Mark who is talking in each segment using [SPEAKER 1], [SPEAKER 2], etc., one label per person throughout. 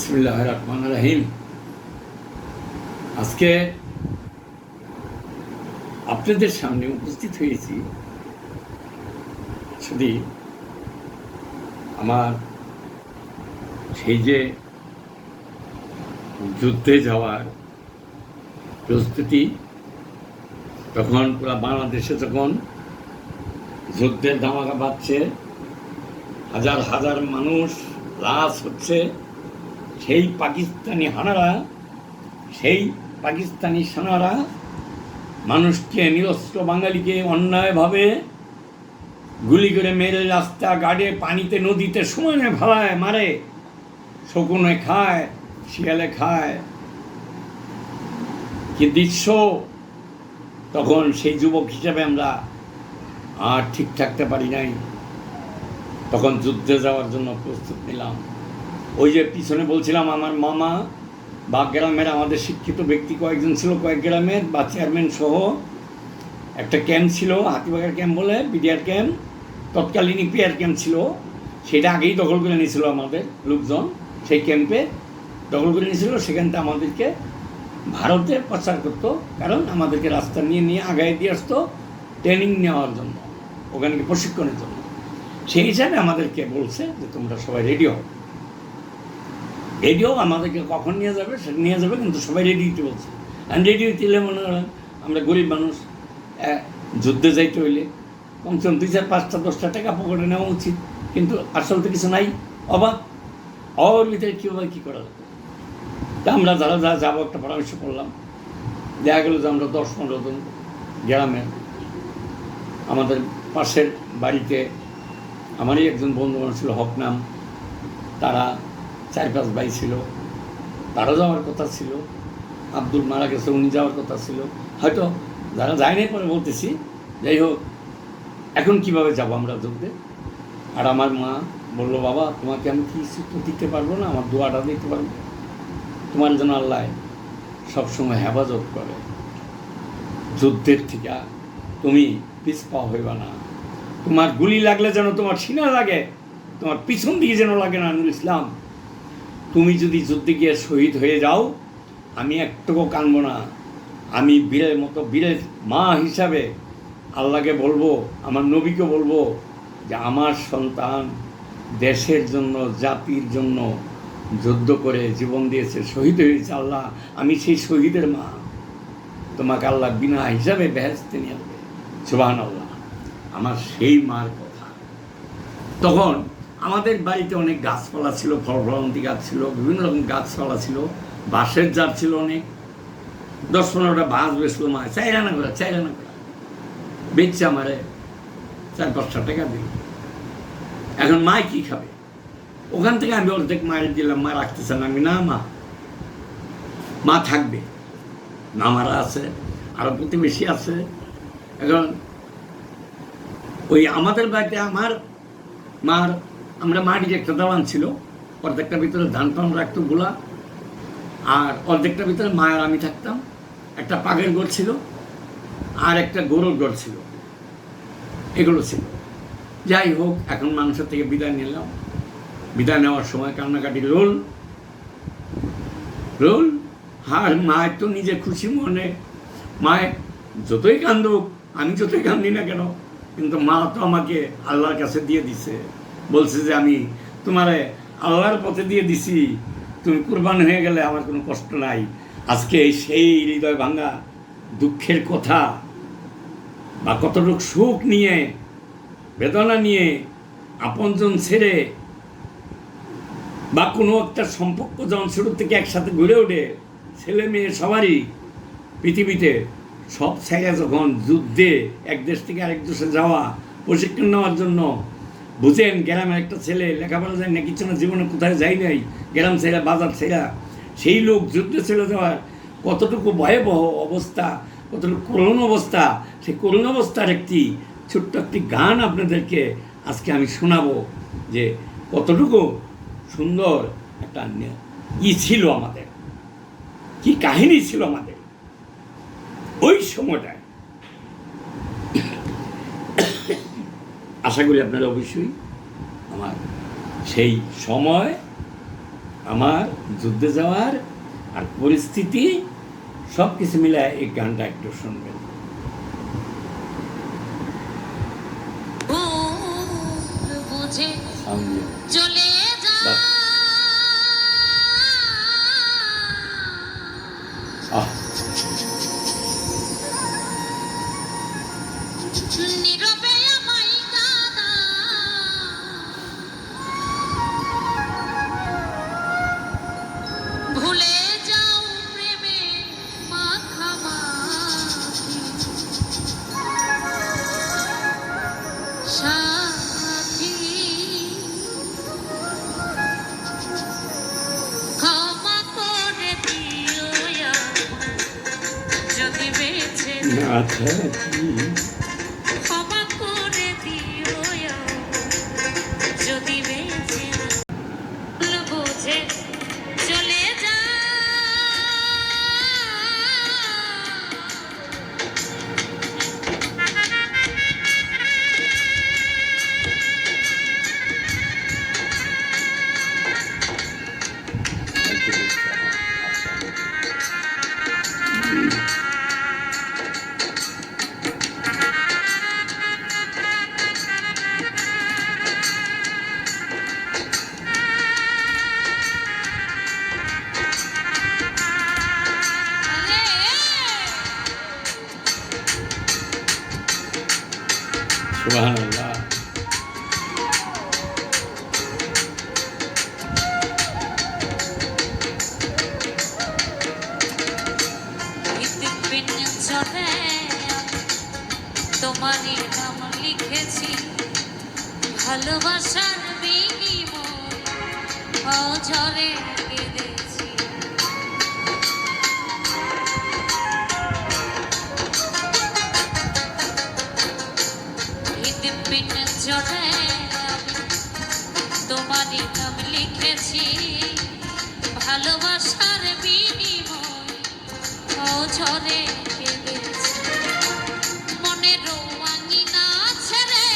[SPEAKER 1] বিসমিল্লাহির রহমানির রহিম। আজকে আপনাদের সামনে উপস্থিত হয়েছি শুধু আমার সেই যে যুদ্ধে যাওয়ার প্রস্তুতি, তখন পুরো বাংলাদেশে যখন যুদ্ধের ধামাকা বাজছে, হাজার হাজার মানুষ লাশ হচ্ছে, সেই পাকিস্তানি সেনারা মানুষকে, নিরস্ত্র বাঙালিকে অন্যায়ভাবে গুলি করে মেরে রাস্তা গাড়ে, পানিতে, নদীতে সমানে ভালায় মারে, শকুনে খায়, শিয়ালে খায়। কি দৃশ্য! তখন সেই যুবক হিসাবে আমরা আর ঠিক থাকতে পারি নাই। তখন যুদ্ধে যাওয়ার জন্য প্রস্তুত নিলাম। ওই যে পিছনে বলছিলাম, আমার মামা বা গ্রামের আমাদের শিক্ষিত ব্যক্তি কয়েকজন ছিল, কয়েক গ্রামের বা চেয়ারম্যান সহ একটা ক্যাম্প ছিল, হাতিবাগার ক্যাম্প বলে, বিডিআর ক্যাম্প, তৎকালীন পিআর ক্যাম্প ছিল। সেটা আগেই দখল করে নিয়েছিল আমাদের লোকজন, সেই ক্যাম্পে দখল করে নিয়েছিল। সেখানটা আমাদেরকে ভারতে প্রচার করতো, কারণ আমাদেরকে রাস্তা নিয়ে আগায় দিয়ে আসতো ট্রেনিং নেওয়ার জন্য, ওখানে প্রশিক্ষণের জন্য। সেই হিসাবে আমাদেরকে বলছে যে তোমরা সবাই রেডি হও। রেডিও আমাদেরকে কখন নিয়ে যাবে সেটা নিয়ে যাবে, কিন্তু সবাই রেডি হইতে বলছে। আর রেডি হইতে হলে মনে করেন আমরা গরিব মানুষ, যুদ্ধে যাইতে হইলে কমসে কম 2, 4, 5টা 10টা টাকা পকেটে নেওয়া উচিত, কিন্তু আসল তো কিছু নাই। ওর ভিতরে কীভাবে কী করা যাবে? তা আমরা যারা যাবো একটা পরামর্শ করলাম। দেখা গেল যে আমরা 10-15 জন গ্রামে, আমাদের পাশের বাড়িতে আমারই একজন বন্ধু ছিল, হক নাম, তারা 4-5 ভাই ছিল, তারা যাওয়ার কথা ছিল। আব্দুল মারা গেছে, উনি যাওয়ার কথা ছিল। হয়তো যারা যায়নি পরে বলতেছি। যাই হোক, এখন কিভাবে যাব আমরা যুদ্ধে? আর আমার মা বললো, বাবা তোমাকে আমি কিছু তো দিতে পারবো না, আমার দোয়াটা দিতে পারবো, তোমার জন্য আল্লাহ সবসময় হেফাজত করে, যুদ্ধের থেকে তুমি পিছপা হইবা না, তোমার গুলি লাগলে যেন তোমার সিনা লাগে, তোমার পিছন দিকে যেন লাগে না। নুরুল ইসলাম, তুমি যদি যুদ্ধে গিয়ে শহীদ হয়ে যাও, আমি একটুকু কানবো না। আমি বীরের মতো, বীরের মা হিসাবে আল্লাহকে বলবো, আমার নবীকে বলবো যে আমার সন্তান দেশের জন্য, জাতির জন্য যুদ্ধ করে জীবন দিয়েছে, শহীদ হয়েছে। আল্লাহ, আমি সেই শহীদের মা, তোমাকে আল্লাহ বিনা হিসাবে বেহেশতে নিয়ে আসবে। সুবহানাল্লাহ, আমার সেই মার কথা। তখন আমাদের বাড়িতে অনেক গাছপালা ছিল, ফলফলন্তি গাছ ছিল, বিভিন্ন রকম গাছপালা ছিল, বাঁশের জার ছিল অনেক। 10-15টা বাঁশ বেচলো মা, 4 আনা করে বেচছে আমারে 4-5টা টাকা দিল। এখন মা কি খাবে? ওখান থেকে আমি অর্ধেক মায়ের দিলাম, মা রাখতেছে না। আমি, না মা থাকবে, মামারা আছে, আরো প্রতিবেশী আছে। এখন ওই আমাদের বাড়িতে আমার মার, আমরা মাটির একটা দালান ছিল, অর্ধেকটার ভিতরে ধান টান রাখতো গোলা, আর অর্ধেকটার ভিতরে মায়ের আমি থাকতাম। একটা পাগের ঘর ছিল, আর একটা গরুর ঘর ছিল, এগুলো ছিল। যাই হোক, এখন মানুষের থেকে বিদায় নিলাম। বিদায় নেওয়ার সময় কান্নাকাটি রোল। আর মায়ের তো নিজে খুশি মনে, মায়ের যতই কান্দুক, আমি যতই কান্দি না কেন, কিন্তু মা তো আমাকে আল্লাহর কাছে দিয়ে দিছে, বলছে যে আমি তোমারে আল্লাহর পথে দিয়ে দিছি, তুমি কুরবান হয়ে গেলে আমার কোনো কষ্ট নাই। আজকে সেই হৃদয় ভাঙা দুঃখের কথা, বা কতটুকু সুখ নিয়ে, বেদনা নিয়ে, আপনজন ছেড়ে, বা কোনো একটা সম্পর্ক যখন শুরু থেকে একসাথে ঘুরে ওঠে, ছেলে মেয়ে সবারই পৃথিবীতে, সব ছেড়ে যখন যুদ্ধে এক দেশ থেকে আরেক দেশে যাওয়া, প্রশিক্ষণ নেওয়ার জন্য, বুঝেন গ্রামের একটা ছেলে লেখাপড়া যায় না, কিছু না, জীবনে কোথায় যাই নাই, গ্রাম ছেড়া, বাজার ছেড়া, সেই লোক যুদ্ধে ছেড়ে যাওয়ার কতটুকু ভয়াবহ অবস্থা, কতটুকু করুণ অবস্থা, সেই করুণ অবস্থার একটি ছোট্ট একটি গান আপনাদেরকে আজকে আমি শোনাবো, যে কতটুকু সুন্দর একটা ছিল আমাদের, কি কাহিনী ছিল আমাদের ওই সময়টায়। আশা করি আপনারা অবশ্যই আমার সেই সময় আমার যুদ্ধে যাওয়ার আর পরিস্থিতি সব কিছু মিলে এই গানটা একটু শুনবেন।
[SPEAKER 2] চলে যা নীরবে আমায় কাঁদা ভুলে যাও প্রেমে মাখামাখি সাথী ক্ষমা করে দিও যদি বেঁচে
[SPEAKER 1] আচ্ছা কি
[SPEAKER 2] ক্ষমা করে দিও যদি বেঁচে বুঝে চলে যা
[SPEAKER 1] সুবহানাল্লাহ।
[SPEAKER 2] তোমারই নাম লিখেছি ভালোবাসার বিনিময় ঝরে কেঁদেছি জনে তোমারই নাম লিখেছি ভালোবাসার বিনিময় ঝরে কেঁদেছি মনের আঙিনা ছেড়ে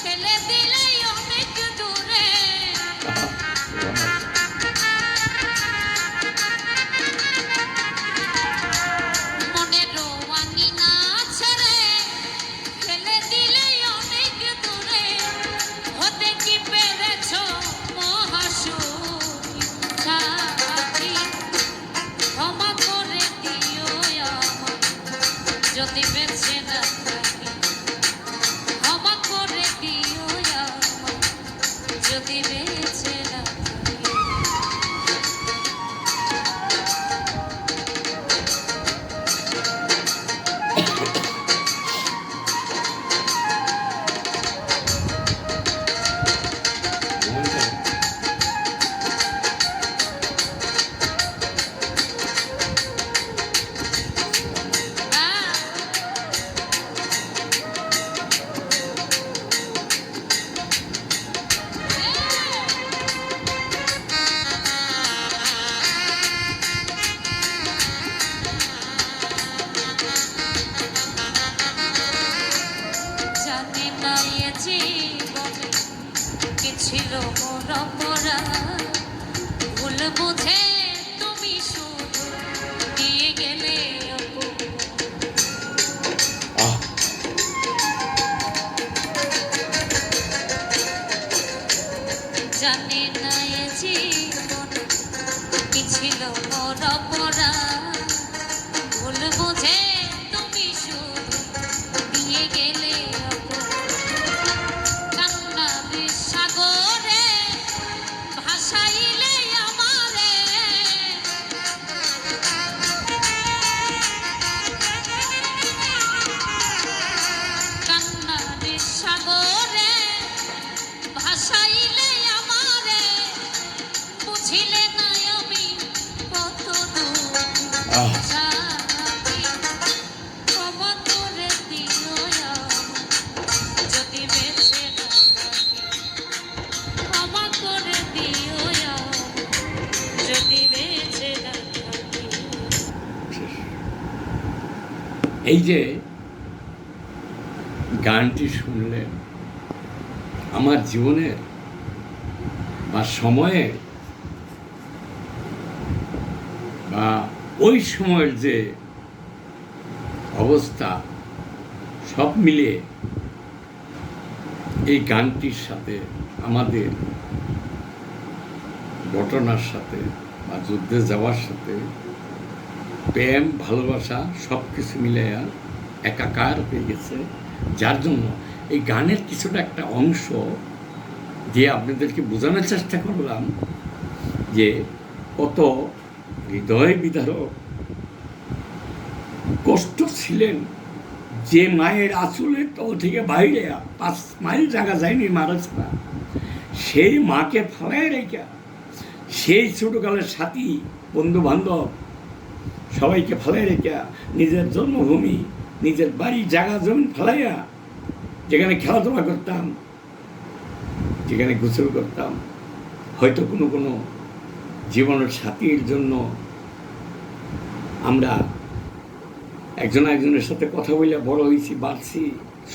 [SPEAKER 2] ফেলে দিলে অনেক দূরে মনের আঙিনা ছেড়ে ফেলে দিলে অনেক দূরে হতে কি পেরেছ মহাসুখী সাথী ক্ষমা করে দিও আমার যদি বেঁচে না থাকি ক্ষমা করে দিও আমার যদি বেঁচে না থাকি জানি না এ জীবনে কি ছিল মোরা মোরা ভুল বুঝে তুমি শুধু দিয়ে গেলে জানি না এ জীবনে কি ছিল মোরা মোরা ভুল বুঝে তুমি শুধু দিয়ে গেলে সাগরে ভাসাইলে আমারে কান্নার সাগরে ভাসাইলে আমারে বুঝিলে না আমি কত দূর সাথী ক্ষমা করে দিও যদি বেঁচে না থাকি ক্ষমা করে দিও যদি বেঁচে না থাকি
[SPEAKER 1] এই যে গানটি শুনলেন আমার জীবনের বা সময়ের বা ওই সময়ের যে অবস্থা সব মিলে এই গানটির সাথে আমাদের ঘটনার সাথে বা যুদ্ধে যাওয়ার সাথে প্রেম ভালোবাসা সব কিছু মিলে একাকার হয়ে গেছে, যার জন্য এই গানের কিছুটা একটা অংশ দিয়ে আপনাদেরকে বোঝানোর চেষ্টা করলাম যে কত হৃদয় বিদারক কষ্ট ছিলেন, যে মায়ের আঁচলের তল থেকে বাইরে 5 মাইল জায়গা যায়নি মারা ছাড়া, সেই মাকে ফেলায় রেখা, সেই ছোটকালের সাথী বন্ধু বান্ধব সবাইকে ফেলায় রেখা, নিজের জন্মভূমি নিজের বাড়ি জায়গা জমি ফেলাইয়া যেখানে খেলাধুলা করতাম, যেখানে গোসল করতাম, হয়তো কোনো কোনো জীবনের সাথীর জন্য আমরা একজন একজনের সাথে কথা বলে বড় হয়েছি, বাড়ছি,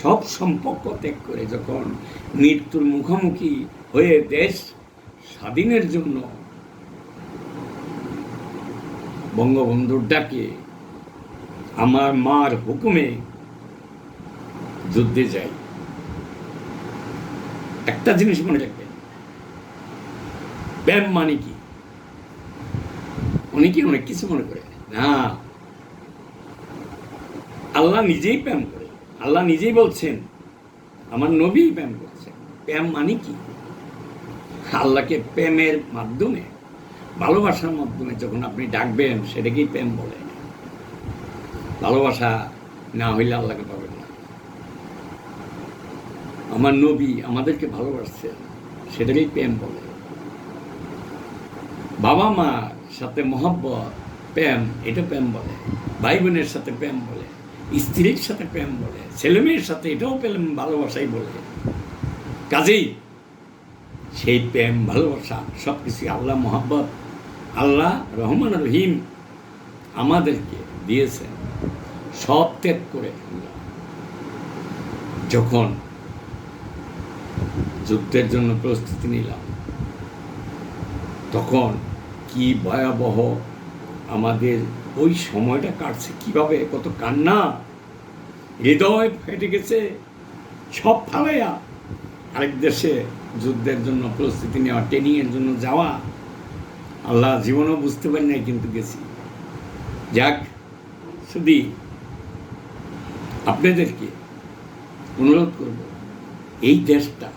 [SPEAKER 1] সব সম্পর্ক ত্যাগ করে যখন মৃত্যুর মুখোমুখি হয়ে দেশ স্বাধীনের জন্য বঙ্গবন্ধুর ডাকে আমার মার হুকুমে যুদ্ধে যাই। একটা জিনিস মনে রাখবেন, প্রেম মানে কি? অনেকে অনেক কিছু মনে করে না, আল্লাহ নিজেই প্রেম করে, আল্লাহ নিজেই বলছেন, আমার নবী প্রেম করছেন। প্রেম মানে কি? আল্লাহকে প্রেমের মাধ্যমে, ভালোবাসার মাধ্যমে যখন আপনি ডাকবেন সেটাকেই প্রেম বলে। ভালোবাসা না হইলে আল্লাহকে পাবেন না। আমার নবী আমাদেরকে ভালোবাসছেন, সেটাকেই প্রেম বলে। বাবা মার সাথে মহব্বত প্রেম, এটা প্রেম বলে। ভাই বোনের সাথে প্রেম বলে, স্ত্রীর সাথে প্রেম বলে, ছেলে মেয়ের সাথে এটাও প্রেম ভালোবাসাই বলে। কাজেই সেই প্রেম ভালোবাসা সব কিছু আল্লাহ মহব্বত, আল্লাহ রহমান রহিম আমাদেরকে দিয়েছেন। সব ত্যাগ করে যখন যুদ্ধের জন্য প্রস্তুতি নিলাম, তখন কি ভয়াবহ আমাদের ওই সময়টা কাটছে, কিভাবে কত কান্না, হৃদয় ফেটে গেছে, সব ফালাইয়া আরেক দেশে যুদ্ধের জন্য প্রস্তুতি নেওয়া, ট্রেনিংয়ের জন্য যাওয়া। আল্লাহ জীবনেও বুঝতে পারি নাই, কিন্তু গেছি। যাক, শুধু আপনাদেরকে অনুরোধ করব, এই দেশটা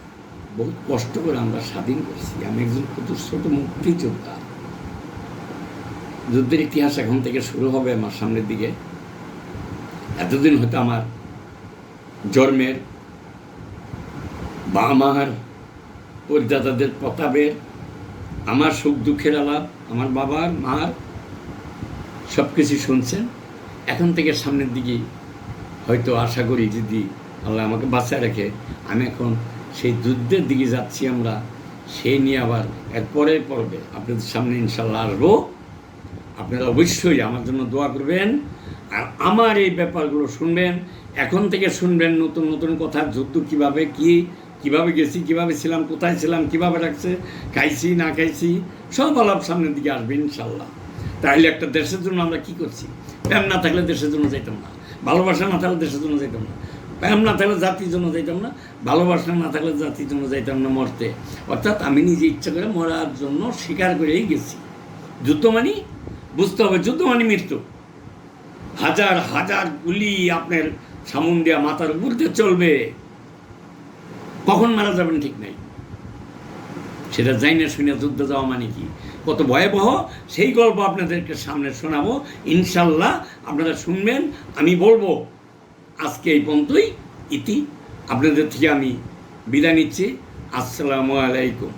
[SPEAKER 1] বহুত কষ্ট করে আমরা স্বাধীন করছি। আমি একজন ছোট মুক্তিযোদ্ধা। যুদ্ধের ইতিহাস এখন থেকে শুরু হবে আমার সামনের দিকে। এতদিন হয়তো আমার জন্মের বা আমার পরিদাতাদের প্রতাপের, আমার সুখ দুঃখের আলাপ, আমার বাবার মার সব কিছু শুনছেন। এখন থেকে সামনের দিকে হয়তো আশা করি যদি আল্লাহ আমাকে বাঁচায় রাখে, আমি এখন সেই যুদ্ধের দিকে যাচ্ছি। আমরা সেই নিয়ে আবার এর পরের পর্বে আপনাদের সামনে ইনশাল্লাহ আসবো। আপনারা অবশ্যই আমার জন্য দোয়া করবেন, আর আমার এই ব্যাপারগুলো শুনবেন। এখন থেকে শুনবেন নতুন নতুন কথা, যুদ্ধ কীভাবে, কীভাবে গেছি, কীভাবে ছিলাম, কোথায় ছিলাম, কীভাবে রাখছে, খাইছি না খাইছি, সব আলাপ সামনের দিকে আসবে ইনশাল্লাহ। তাহলে একটা দেশের জন্য আমরা কি করছি? প্রেম না থাকলে দেশের জন্য যাইতাম না, ভালোবাসা না থাকলে দেশের জন্য যাইতাম না, প্রেম না থাকলে জাতির জন্য যাইতাম না, ভালোবাসা না থাকলে জাতির জন্য যাইতাম না মরতে। অর্থাৎ আমি নিজে ইচ্ছা করে মরার জন্য স্বীকার করেই গেছি। যুদ্ধ মানে বুঝতে হবে, যুদ্ধ মানে মৃত্যু। হাজার হাজার গুলি আপনার সামুন দেওয়া মাথার উপর দিয়ে চলবে, কখন মারা যাবেন ঠিক নাই। সেটা যাই না শুনে যুদ্ধ যাওয়া মানে কি, কত ভয়াবহ, সেই গল্প আপনাদেরকে সামনে শোনাবো ইনশাল্লাহ। আপনারা শুনবেন, আমি বলবো। আজকে এই পর্যন্তই ইতি। আপনাদের থেকে আমি বিদায় নিচ্ছি। আসসালামু আলাইকুম।